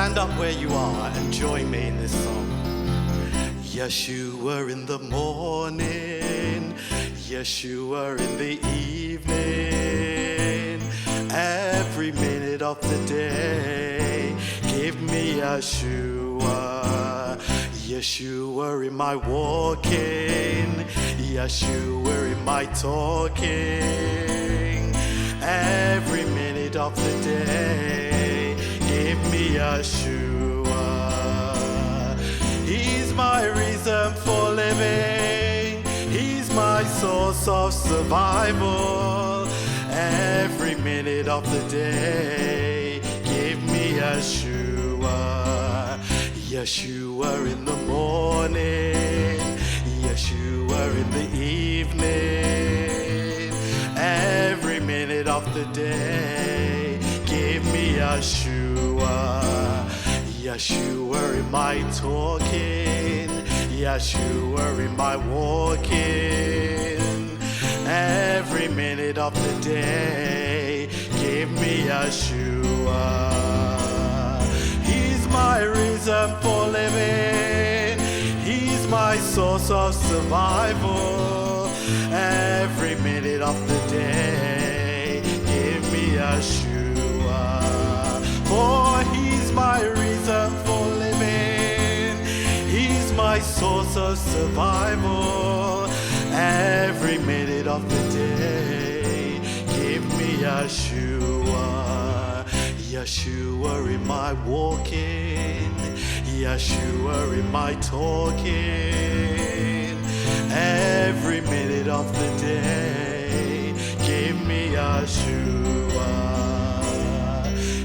stand up where you are and join me in this song. Yeshua in the morning, Yeshua in the evening, every minute of the day, give me Yeshua. Yeshua in my walking, Yeshua in my talking, every minute of the day, give me Yeshua. He's my reason for living, He's my source of survival, every minute of the day, give me Yeshua. Yeshua in the morning, Yeshua in the evening, every minute of the day, give me Yeshua. Yeshua in my talking, Yeshua in my walking, every minute of the day, give me Yeshua. He's my reason for living, He's my source of survival, every minute of the day, give me Yeshua. For He's my reason for living, He's my source of survival, every minute of the day, give me Yeshua. Yeshua in my walking, Yeshua in my talking, every minute of the day, give me Yeshua.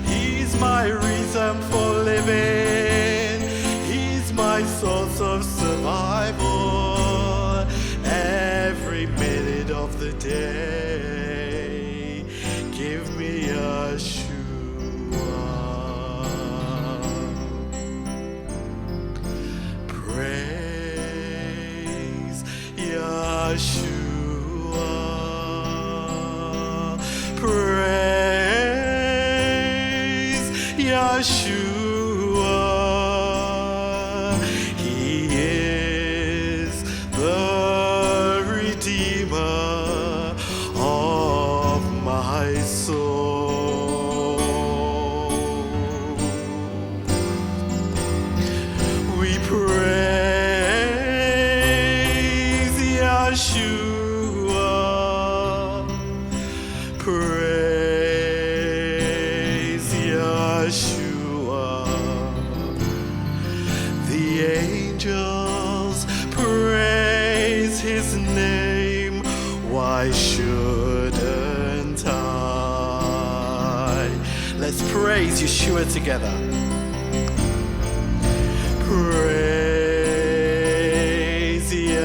He's my reason for living, He's my source of survival, every minute of the day, give me Yeshua. Praise Yeshua. Praise Yeshua. He is the Redeemer of my soul. We praise Yeshua. Praise Yeshua. The angels praise His name, why shouldn't I? Let's praise Yeshua together. Praise Yeshua.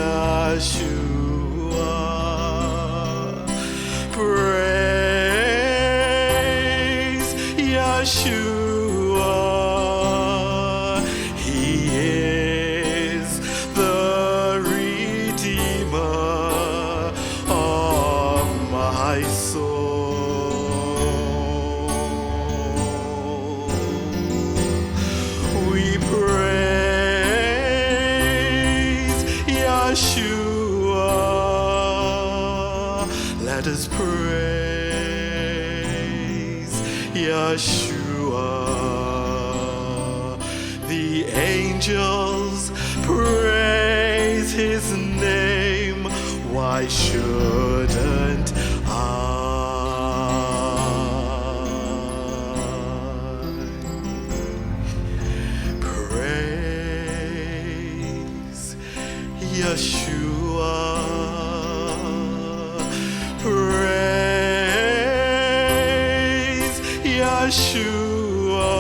Praise Yeshua. He is the Redeemer of my soul. We praise Yeshua. Let us praise Yeshua. The angels praise His name, why shouldn't I? Praise Yeshua. Praise Yeshua.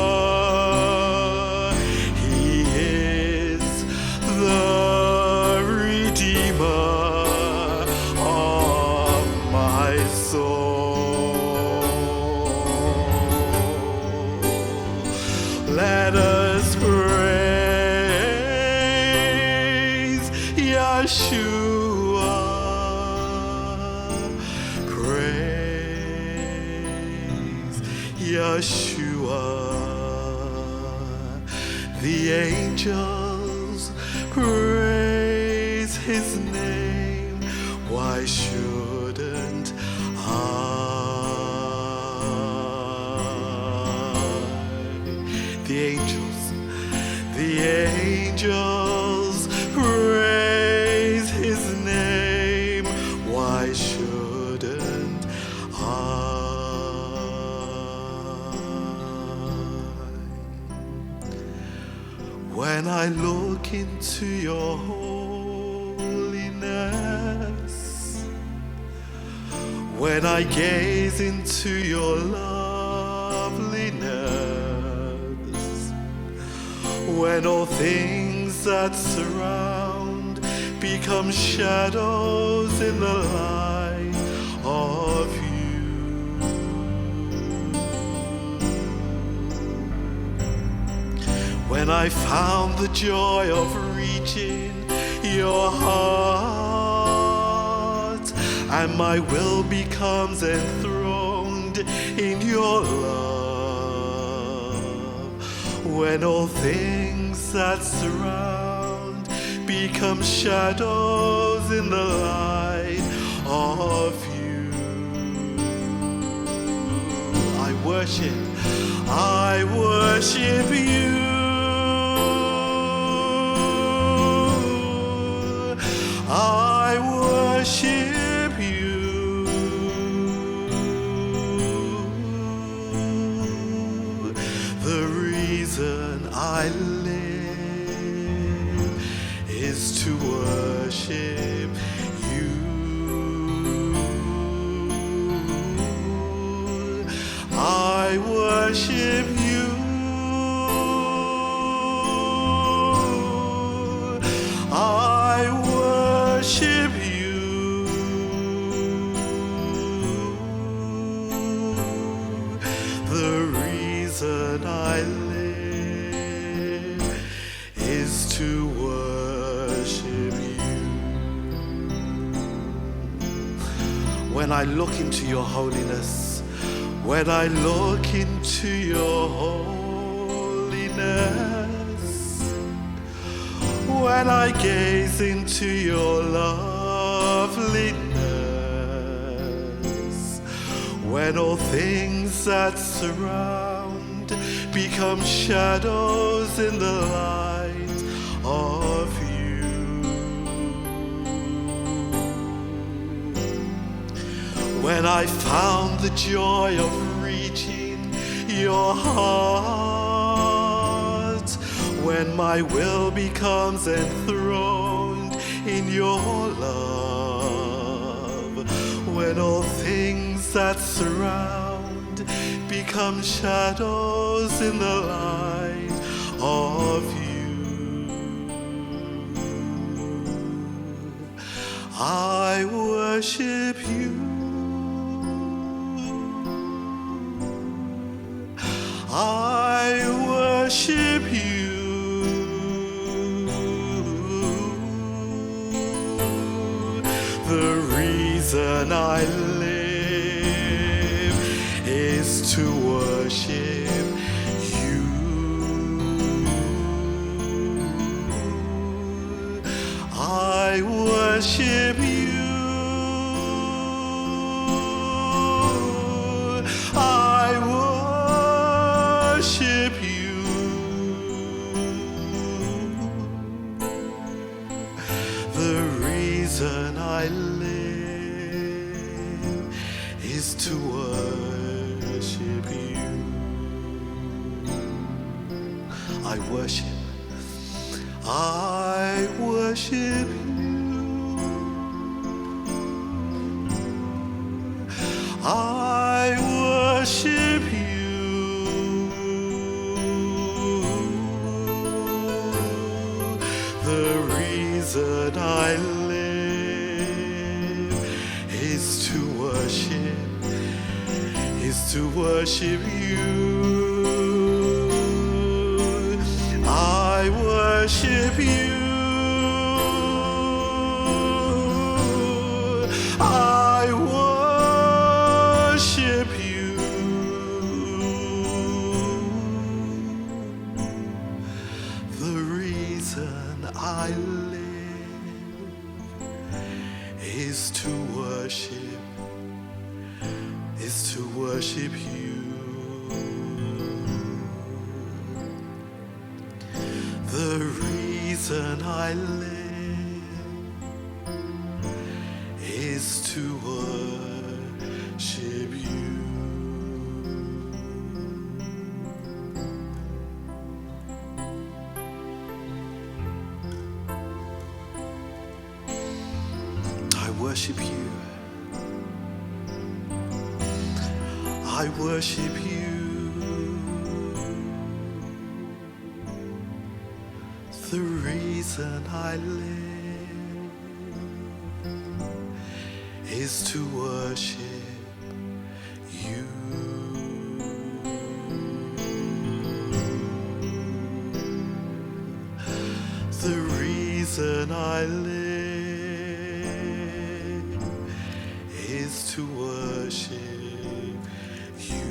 He is the Redeemer of my soul. Let us praise Yeshua. Praise Yeshua. praise his name. Why shouldn't I? The angels praise his name. Why shouldn't I? When I look into your holiness, when I gaze into your loveliness, when all things that surround become shadows in the light of you, when I found the joy of reaching your heart, and my will becomes enthroned in your love, when all things that surround become shadows in the light of you, I worship you. I worship you. The reason I live is to worship you. I worship you. I worship you. The reason I live is to worship you. When I look into your holiness, when I look into your holiness, when I gaze into your loveliness, when all things that surround become shadows in the light of you, when I found the joy of reaching your heart, when my will becomes enthroned in your love, when all things that surround become shadows in the light of you, I worship you. I worship you. The reason I live is to worship you. I worship you. I worship you. The reason I live is to worship you. I worship you. I worship you. The reason I live is to worship you. I worship you. I worship you. The reason I I live is to worship you. The reason I live is to worship you. I worship you. I worship you. The reason I live is to worship you. The reason I live is to worship you.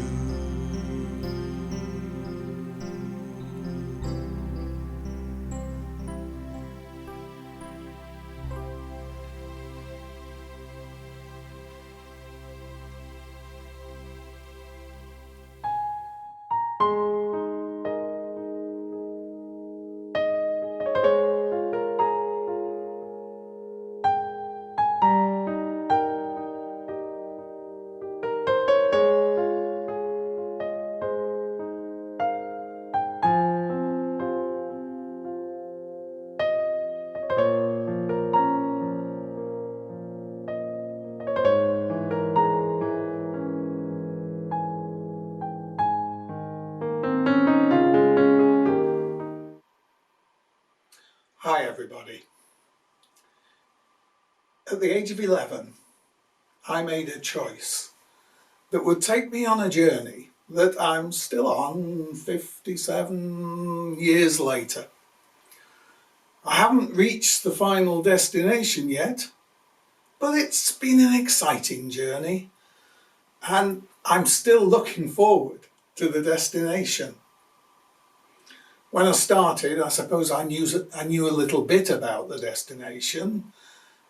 Hi everybody. At the age of 11, I made a choice that would take me on a journey that I'm still on 57 years later. I haven't reached the final destination yet, but it's been an exciting journey and I'm still looking forward to the destination. When I started, I suppose I knew a little bit about the destination,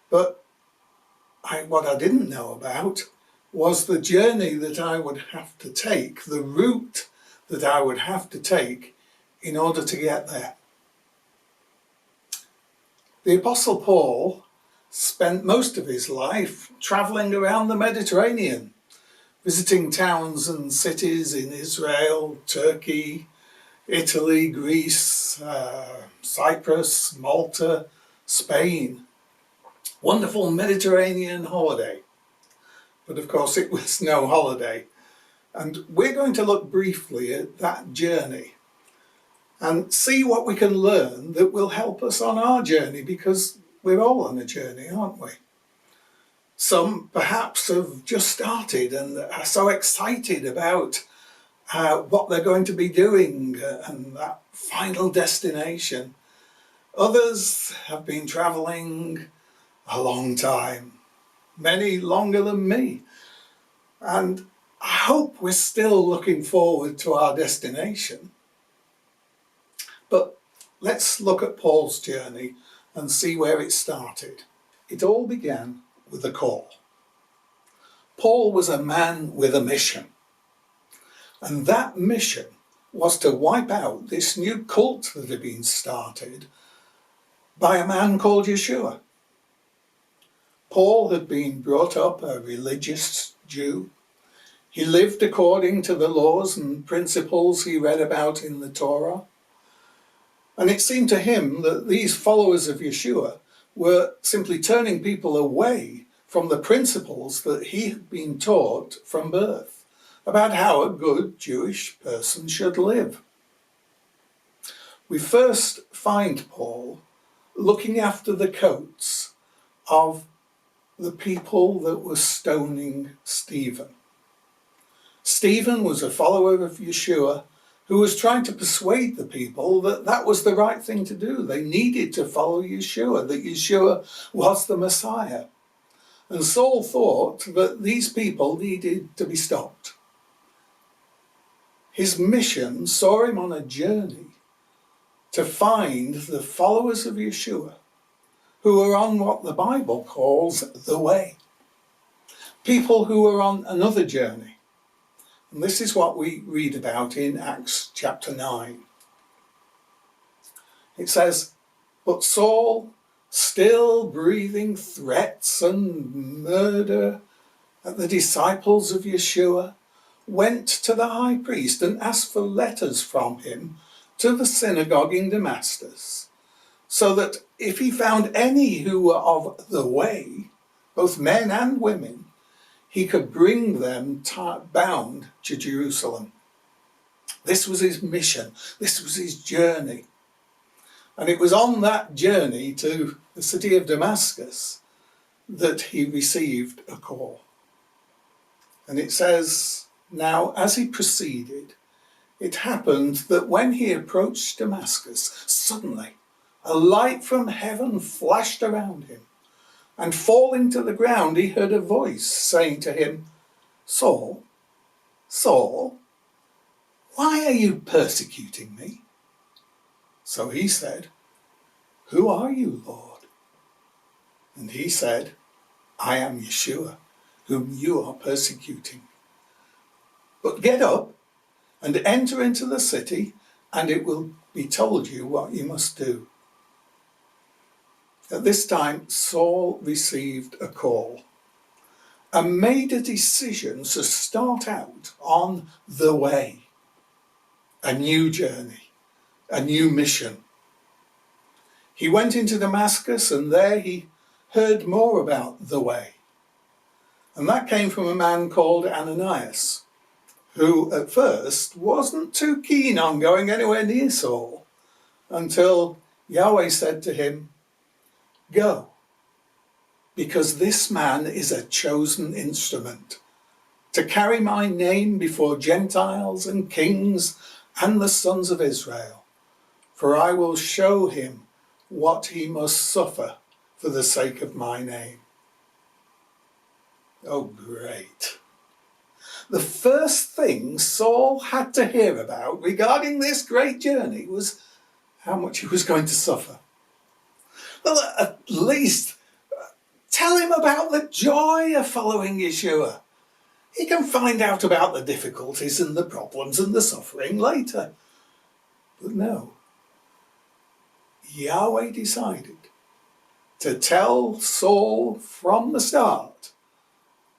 but what I didn't know about was the journey that I would have to take, the route that I would have to take in order to get there. The Apostle Paul spent most of his life travelling around the Mediterranean, visiting towns and cities in Israel, Turkey, Italy, Greece, Cyprus, Malta, Spain. Wonderful Mediterranean holiday. But of course it was no holiday. And we're going to look briefly at that journey and see what we can learn that will help us on our journey, because we're all on a journey, aren't we? Some perhaps have just started and are so excited about what they're going to be doing and that final destination. Others have been travelling a long time, many longer than me. And I hope we're still looking forward to our destination. But let's look at Paul's journey and see where it started. It all began with a call. Paul was a man with a mission. And that mission was to wipe out this new cult that had been started by a man called Yeshua. Paul had been brought up a religious Jew. He lived according to the laws and principles he read about in the Torah. And it seemed to him that these followers of Yeshua were simply turning people away from the principles that he had been taught from birth about how a good Jewish person should live. We first find Paul looking after the coats of the people that were stoning Stephen. Stephen was a follower of Yeshua who was trying to persuade the people that that was the right thing to do. They needed to follow Yeshua, that Yeshua was the Messiah. And Saul thought that these people needed to be stopped. His mission saw him on a journey to find the followers of Yeshua who are on what the Bible calls the way. People who are on another journey. And this is what we read about in Acts chapter 9. It says, "But Saul, still breathing threats and murder at the disciples of Yeshua, went to the high priest and asked for letters from him to the synagogue in Damascus, so that if he found any who were of the way, both men and women, he could bring them bound to Jerusalem." This was his mission. This was his journey. And it was on that journey to the city of Damascus that he received a call. And it says, "Now as he proceeded, it happened that when he approached Damascus, suddenly a light from heaven flashed around him, and falling to the ground, he heard a voice saying to him, 'Saul, Saul, why are you persecuting me?' So he said, 'Who are you, Lord?' And he said, 'I am Yeshua, whom you are persecuting. But get up and enter into the city, and it will be told you what you must do.' At this time, Saul received a call and made a decision to start out on the way, a new journey, a new mission. He went into Damascus, and there he heard more about the way. And that came from a man called Ananias, who at first wasn't too keen on going anywhere near Saul, until Yahweh said to him, 'Go, because this man is a chosen instrument to carry my name before Gentiles and kings and the sons of Israel, for I will show him what he must suffer for the sake of my name.'" Oh, great. The first thing Saul had to hear about regarding this great journey was how much he was going to suffer. Well, at least tell him about the joy of following Yeshua. He can find out about the difficulties and the problems and the suffering later. But no, Yahweh decided to tell Saul from the start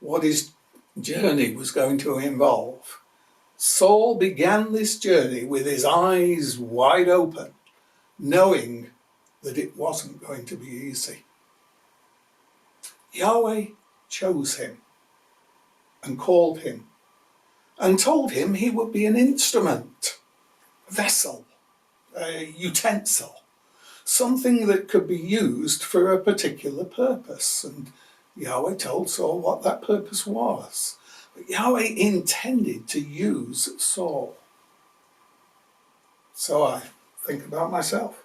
what his journey was going to involve. Saul began this journey with his eyes wide open, knowing that it wasn't going to be easy. Yahweh chose him and called him and told him he would be an instrument, a vessel, a utensil, something that could be used for a particular purpose. And Yahweh told Saul what that purpose was. But Yahweh intended to use Saul. So I think about myself.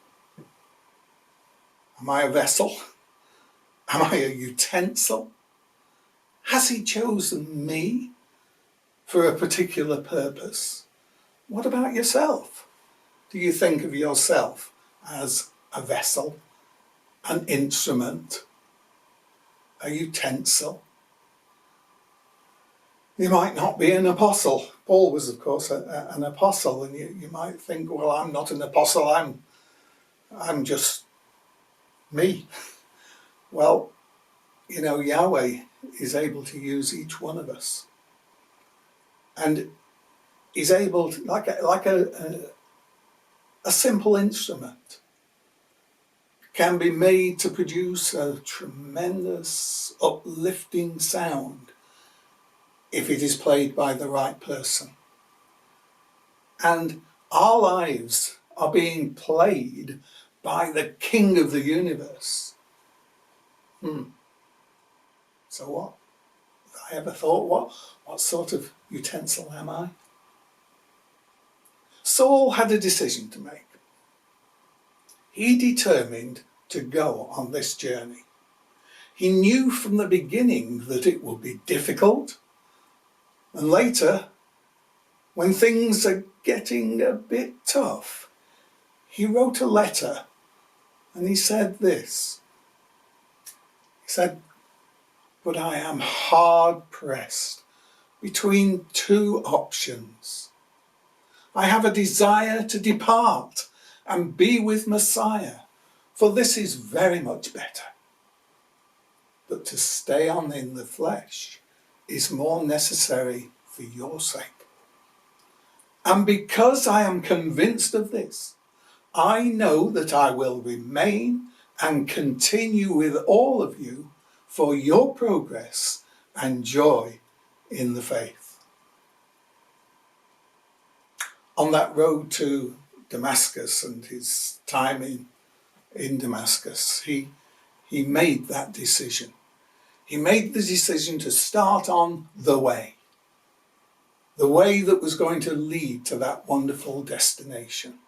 Am I a vessel? Am I a utensil? Has he chosen me for a particular purpose? What about yourself? Do you think of yourself as a vessel, an instrument, a utensil? You might not be an apostle. Paul was, of course, an apostle, and you might think, well, I'm not an apostle, I'm just me. Well, you know, Yahweh is able to use each one of us. And he's able to, like a simple instrument, can be made to produce a tremendous uplifting sound if it is played by the right person. And our lives are being played by the King of the universe. So what? Have I ever thought, what sort of utensil am I? Saul had a decision to make. He determined to go on this journey. He knew from the beginning that it would be difficult. And later, when things are getting a bit tough, he wrote a letter and he said this. He said, "But I am hard pressed between two options. I have a desire to depart and be with Messiah, for this is very much better. But to stay on in the flesh is more necessary for your sake. And because I am convinced of this, I know that I will remain and continue with all of you for your progress and joy in the faith." On that road to Damascus and his time in Damascus, he made that decision. He made the decision to start on the way that was going to lead to that wonderful destination.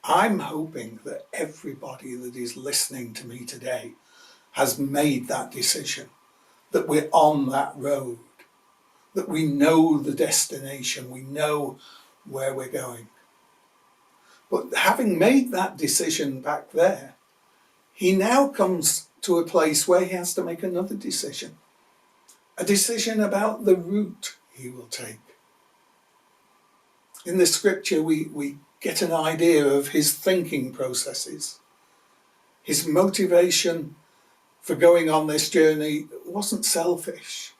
I'm hoping that everybody that is listening to me today has made that decision, that we're on that road, that we know the destination, we know where we're going. But having made that decision back there, he now comes to a place where he has to make another decision, a decision about the route he will take. In the scripture, we get an idea of his thinking processes. His motivation for going on this journey wasn't selfish,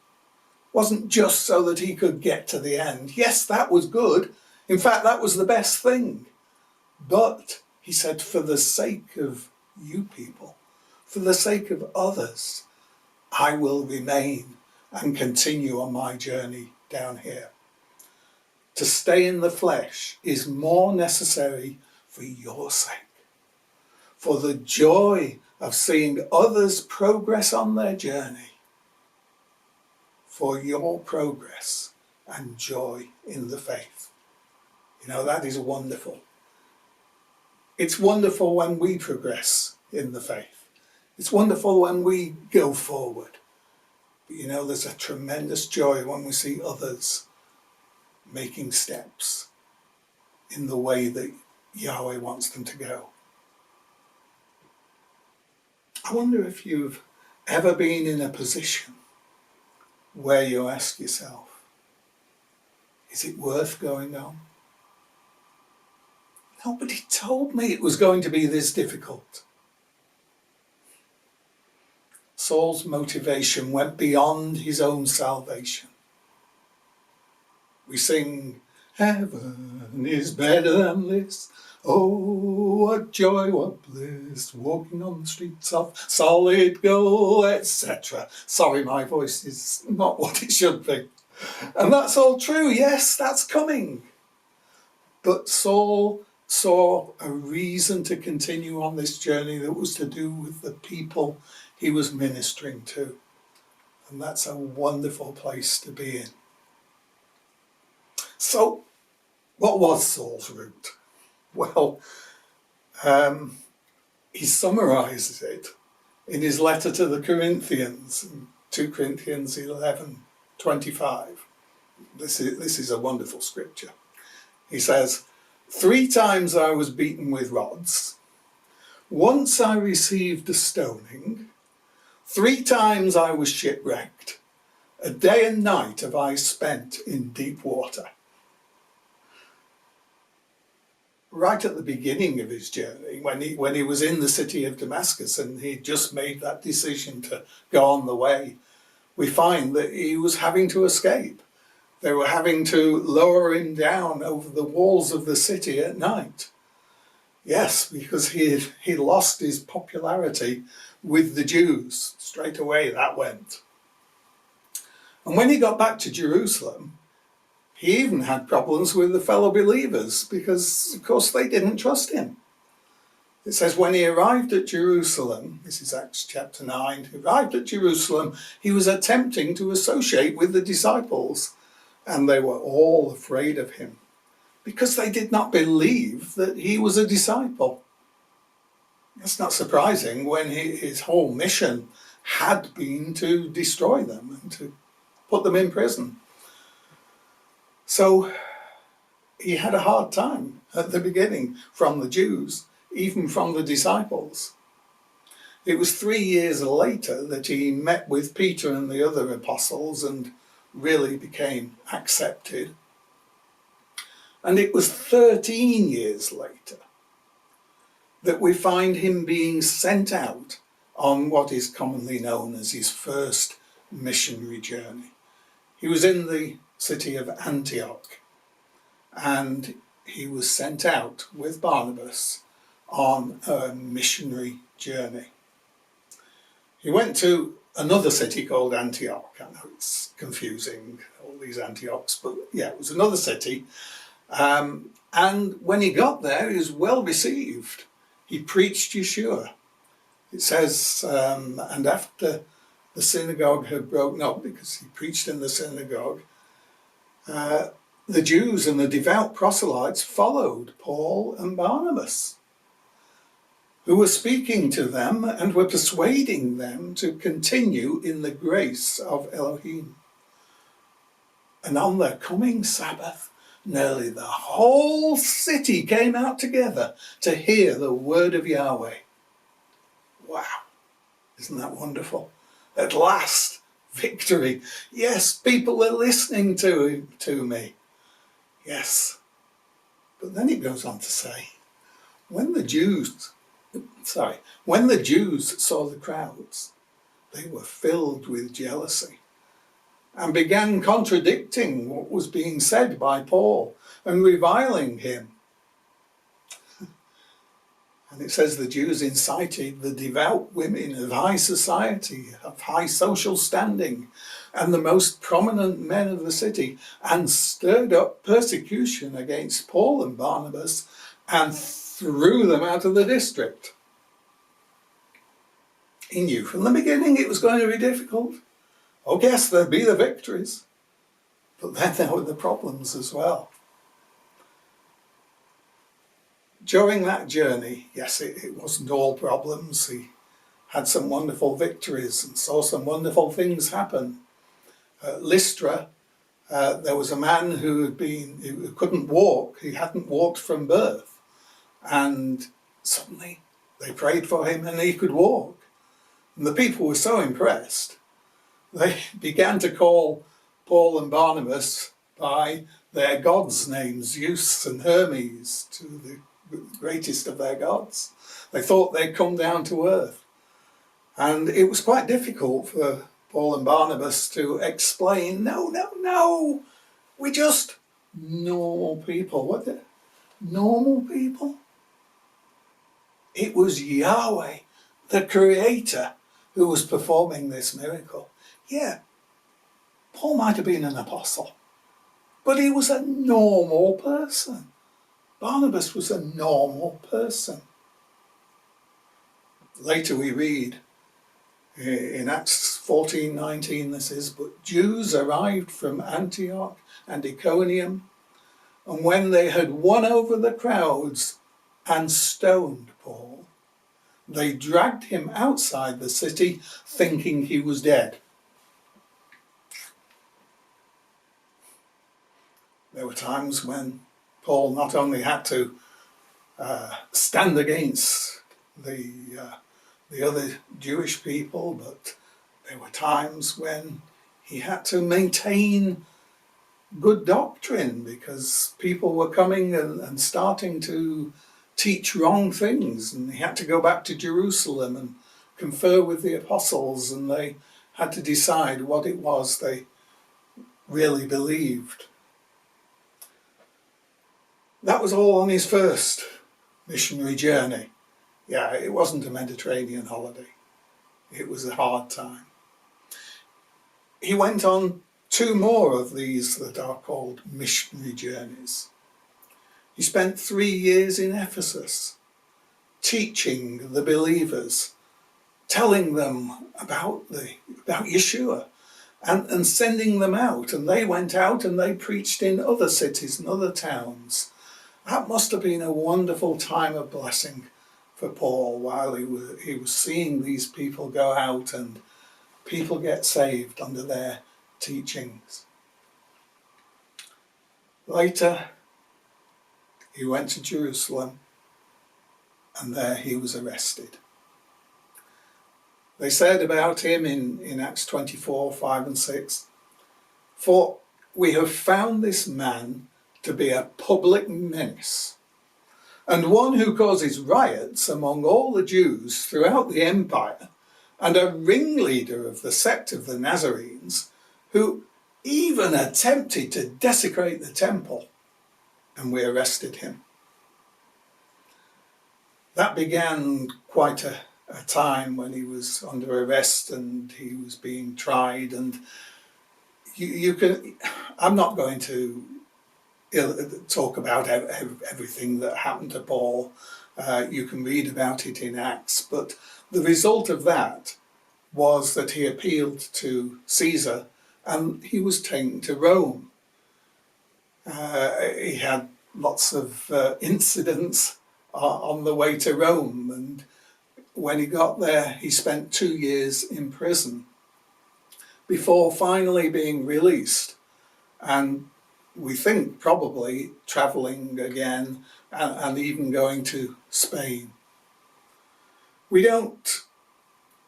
wasn't just so that he could get to the end. Yes, that was good. In fact, that was the best thing. But he said, for the sake of you people, for the sake of others, I will remain and continue on my journey down here. To stay in the flesh is more necessary for your sake, for the joy of seeing others progress on their journey, for your progress and joy in the faith. You know, that is wonderful. It's wonderful when we progress in the faith. It's wonderful when we go forward. But you know, there's a tremendous joy when we see others making steps in the way that Yahweh wants them to go. I wonder if you've ever been in a position where you ask yourself, is it worth going on? Nobody told me it was going to be this difficult. Saul's motivation went beyond his own salvation. We sing, heaven is better than this. Oh, what joy, what bliss, walking on the streets of solid gold, etc. Sorry, my voice is not what it should be. And that's all true, yes, that's coming. But Saul saw a reason to continue on this journey that was to do with the people he was ministering to. And that's a wonderful place to be in. So, what was Saul's route? Well, he summarises it in his letter to the Corinthians, in 2 Corinthians 11:25. This is a wonderful scripture. He says, 3 times I was beaten with rods. Once I received a stoning. 3 times I was shipwrecked. A day and night have I spent in deep water. Right at the beginning of his journey, when he was in the city of Damascus and he just made that decision to go on the way, we find that he was having to escape. They were having to lower him down over the walls of the city at night. Yes, because he lost his popularity with the Jews. Straight away that went. And when he got back to Jerusalem, he even had problems with the fellow believers because, of course, they didn't trust him. It says when he arrived at Jerusalem, this is Acts chapter 9, he arrived at Jerusalem, he was attempting to associate with the disciples, and they were all afraid of him because they did not believe that he was a disciple. That's not surprising when his whole mission had been to destroy them and to put them in prison. So he had a hard time at the beginning from the Jews, even from the disciples. It was 3 years later that he met with Peter and the other apostles and really became accepted. And it was 13 years later that we find him being sent out on what is commonly known as his first missionary journey. He was in the city of Antioch, and he was sent out with Barnabas on a missionary journey. He went to another city called Antioch. I know it's confusing, all these Antiochs, but yeah, it was another city. And when he got there, he was well received. He preached Yeshua. It says, and after the synagogue had broken up, because he preached in the synagogue, the Jews and the devout proselytes followed Paul and Barnabas, who were speaking to them and were persuading them to continue in the grace of Elohim. And on their coming Sabbath, nearly the whole city came out together to hear the word of Yahweh. Wow, isn't that wonderful? At last, victory. Yes, people are listening to me. Yes. But then it goes on to say, when the Jews saw the crowds, they were filled with jealousy and began contradicting what was being said by Paul and reviling him. And it says the Jews incited the devout women of high society, of high social standing, and the most prominent men of the city, and stirred up persecution against Paul and Barnabas and threw them out of the district. He knew from the beginning it was going to be difficult. Oh yes, there'd be the victories, but then there were the problems as well. During that journey, yes, it wasn't all problems. He had some wonderful victories and saw some wonderful things happen. At Lystra, there was a man who couldn't walk. He hadn't walked from birth. And suddenly they prayed for him and he could walk. And the people were so impressed, they began to call Paul and Barnabas by their gods' names, Zeus and Hermes, to the greatest of their gods. They thought they'd come down to earth. And it was quite difficult for Paul and Barnabas to explain, no, we're just normal people. What the? Normal people? It was Yahweh, the Creator, who was performing this miracle. Yeah, Paul might have been an apostle, but he was a normal person. Barnabas was a normal person. Later we read in Acts 14:19, this is, but Jews arrived from Antioch and Iconium, and when they had won over the crowds and stoned Paul, they dragged him outside the city thinking he was dead. There were times when Paul not only had to stand against the other Jewish people, but there were times when he had to maintain good doctrine because people were coming and starting to teach wrong things, and he had to go back to Jerusalem and confer with the apostles, and they had to decide what it was they really believed. That was all on his first missionary journey. Yeah, it wasn't a Mediterranean holiday. It was a hard time. He went on 2 more of these that are called missionary journeys. He spent 3 years in Ephesus, teaching the believers, telling them about Yeshua, and sending them out. And they went out and they preached in other cities and other towns. That must have been a wonderful time of blessing for Paul while he was seeing these people go out and people get saved under their teachings. Later, he went to Jerusalem, and there he was arrested. They said about him in Acts 24, 5 and 6, "For we have found this man to be a public menace, and one who causes riots among all the Jews throughout the empire, and a ringleader of the sect of the Nazarenes, who even attempted to desecrate the temple, and we arrested him." That began quite a time when he was under arrest and he was being tried, and you can, I'm not going to talk about everything that happened to Paul. You can read about it in Acts, but the result of that was that he appealed to Caesar and he was taken to Rome. He had lots of incidents on the way to Rome, and when he got there, he spent 2 years in prison before finally being released, and we think probably travelling again and even going to Spain. We don't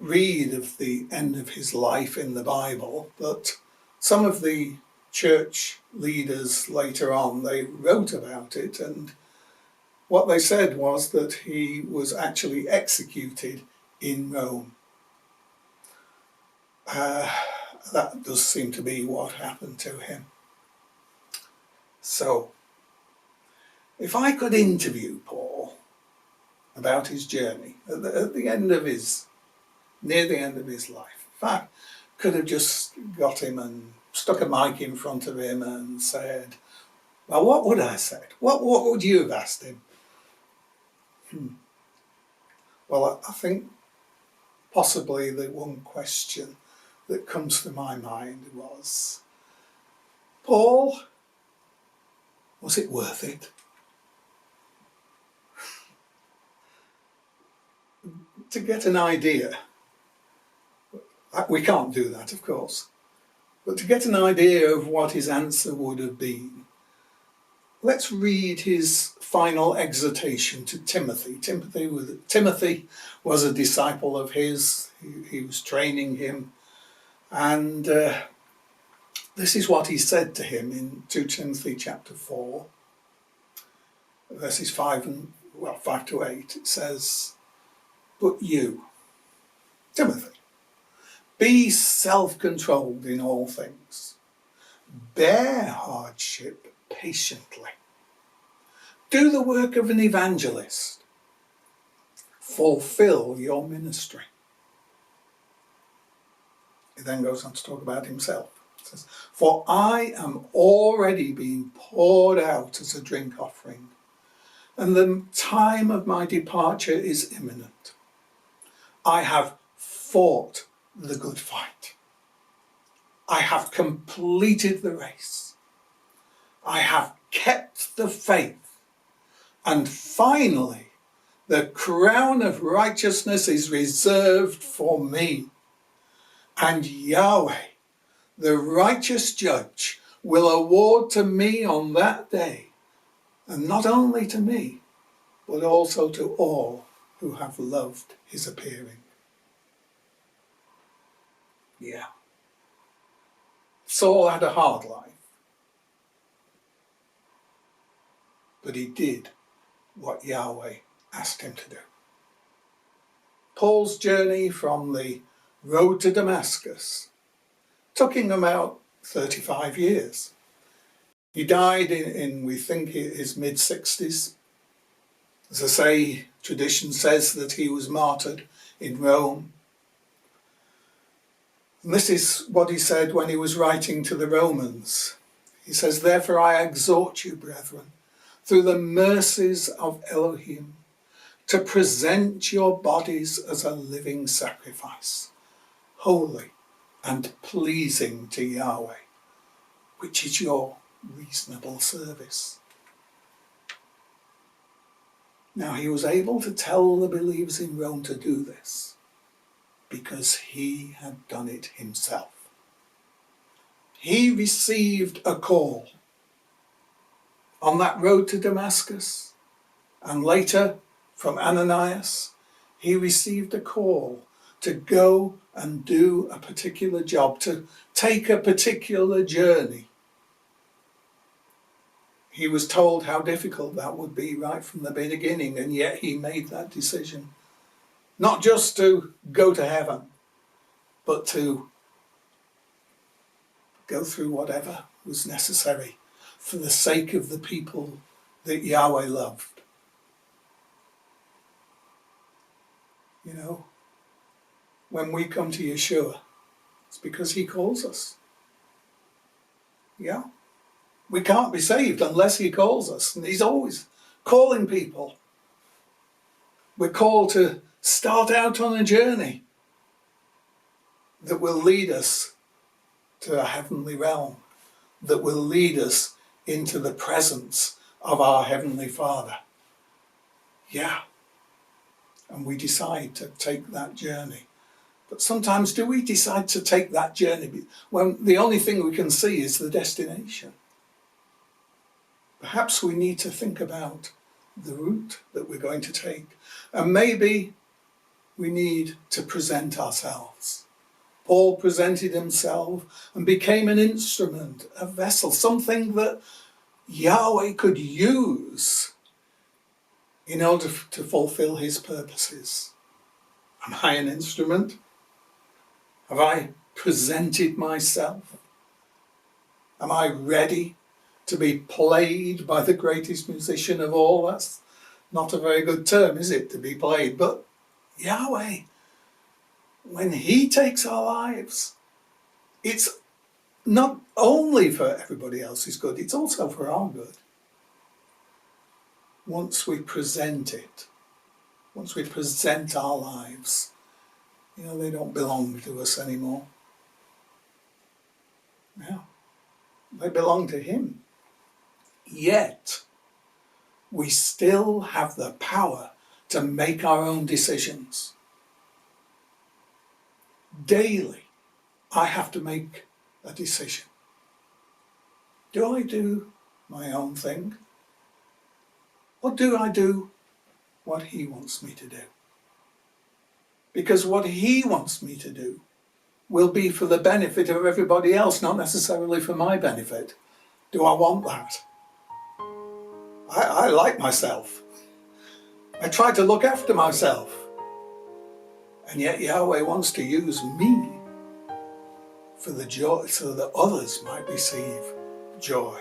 read of the end of his life in the Bible, but some of the church leaders later on, they wrote about it, and what they said was that he was actually executed in Rome. That does seem to be what happened to him. So, if I could interview Paul about his journey at the end of near the end of his life, if I could have just got him and stuck a mic in front of him and said, well, what would I have said? What would you have asked him? Well, I think possibly the one question that comes to my mind was, Paul, was it worth it? To get an idea, we can't do that, of course, but to get an idea of what his answer would have been, let's read his final exhortation to Timothy. Timothy was a disciple of his. He was training him, and this is what he said to him in 2 Timothy chapter 4, verses 5 to 8. It says, "But you, Timothy, be self-controlled in all things. Bear hardship patiently. Do the work of an evangelist. Fulfill your ministry." He then goes on to talk about himself. He says, "For I am already being poured out as a drink offering, and the time of my departure is imminent. I have fought the good fight. I have completed the race. I have kept the faith. And finally, the crown of righteousness is reserved for me. And Yahweh, the righteous judge, will award to me on that day, and not only to me, but also to all who have loved his appearing." Yeah. Saul had a hard life, but he did what Yahweh asked him to do. Paul's journey from the road to Damascus took him about 35 years. He died in we think, his mid-60s. As I say, tradition says that he was martyred in Rome. And this is what he said when he was writing to the Romans. He says, "Therefore I exhort you, brethren, through the mercies of Elohim, to present your bodies as a living sacrifice, holy and pleasing to Yahweh, which is your reasonable service." Now he was able to tell the believers in Rome to do this because he had done it himself. He received a call On that road to Damascus, and later from Ananias, he received a call to go and do a particular job, to take a particular journey. He was told how difficult that would be right from the beginning, and yet he made that decision. Not just to go to heaven, but to go through whatever was necessary for the sake of the people that Yahweh loved. You know, when we come to Yeshua, it's because he calls us. Yeah. We can't be saved unless he calls us, and he's always calling people. We're called to start out on a journey that will lead us to a heavenly realm, that will lead us into the presence of our Heavenly Father. Yeah. And we decide to take that journey. But sometimes do we decide to take that journey when the only thing we can see is the destination? Perhaps we need to think about the route that we're going to take. And maybe we need to present ourselves. Paul presented himself and became an instrument, a vessel, something that Yahweh could use in order to fulfill his purposes. Am I an instrument? Have I presented myself? Am I ready to be played by the greatest musician of all? That's not a very good term, is it, to be played? But Yahweh, when he takes our lives, it's not only for everybody else's good, it's also for our good. Once we present it, once we present our lives, you know, they don't belong to us anymore. Yeah, they belong to him. Yet, we still have the power to make our own decisions. Daily, I have to make a decision. Do I do my own thing? Or do I do what he wants me to do? Because what he wants me to do will be for the benefit of everybody else, not necessarily for my benefit. Do I want that? I like myself. I try to look after myself. And yet Yahweh wants to use me for the joy, so that others might receive joy.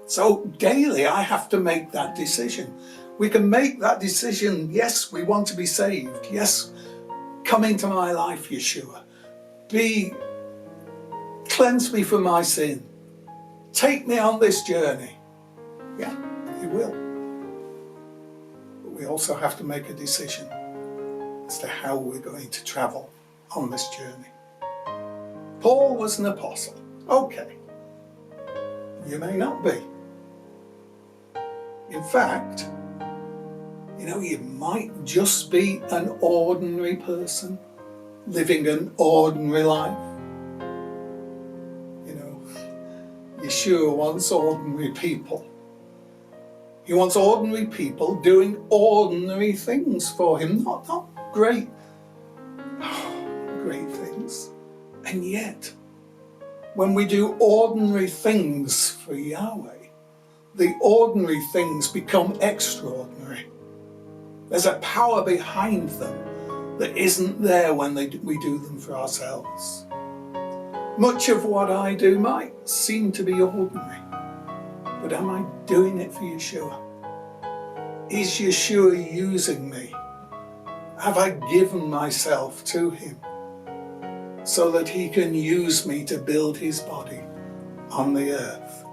So daily I have to make that decision. We can make that decision. Yes, we want to be saved. Yes, come into my life, Yeshua. Cleanse me from my sin. Take me on this journey. Yeah, he will. But we also have to make a decision as to how we're going to travel on this journey. Paul was an apostle. Okay. You may not be. In fact, you know, you might just be an ordinary person living an ordinary life. You know, Yeshua wants ordinary people. He wants ordinary people doing ordinary things for him, not great things. And yet, when we do ordinary things for Yahweh, the ordinary things become extraordinary. There's a power behind them that isn't there when we do them for ourselves. Much of what I do might seem to be ordinary, but am I doing it for Yeshua? Is Yeshua using me? Have I given myself to him so that he can use me to build his body on the earth?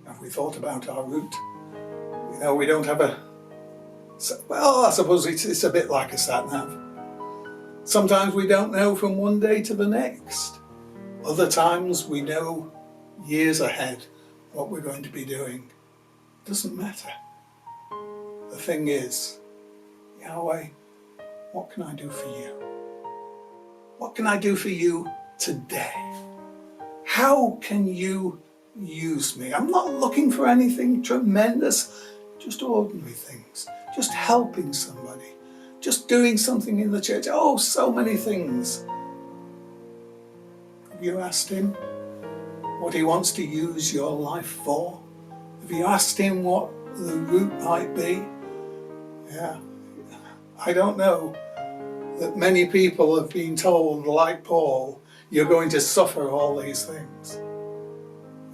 Have we thought about our route? You know, we don't have well, I suppose it's a bit like a sat-nav. Sometimes we don't know from one day to the next. Other times we know years ahead what we're going to be doing. Doesn't matter. The thing is, Yahweh, what can I do for you? What can I do for you today? How can you use me. I'm not looking for anything tremendous, just ordinary things, just helping somebody, just doing something in the church. Oh, so many things. Have you asked him what he wants to use your life for? Have you asked him what the route might be? Yeah, I don't know that many people have been told, like Paul, you're going to suffer all these things.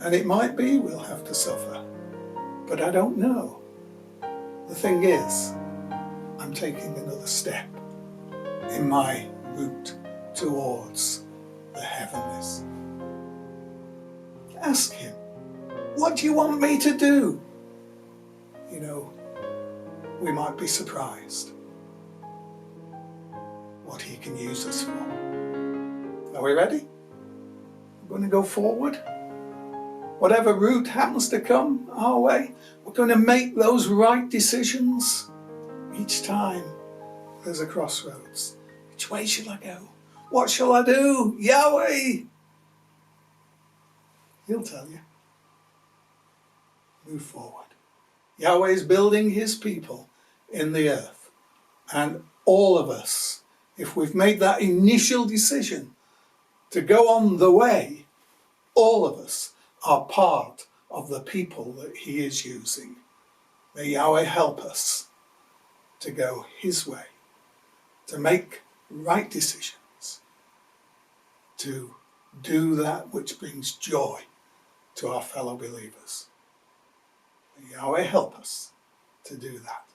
And it might be we'll have to suffer, but I don't know. The thing is, I'm taking another step in my route towards the heavenlies. Ask him, what do you want me to do? You know, we might be surprised what he can use us for. Are we ready? We're going to go forward. Whatever route happens to come our way, we're going to make those right decisions each time there's a crossroads. Which way shall I go? What shall I do? Yahweh! He'll tell you. Move forward. Yahweh is building his people in the earth. And all of us, if we've made that initial decision to go on the way, all of us are part of the people that he is using. May Yahweh help us to go his way, to make right decisions, to do that which brings joy to our fellow believers. May Yahweh help us to do that.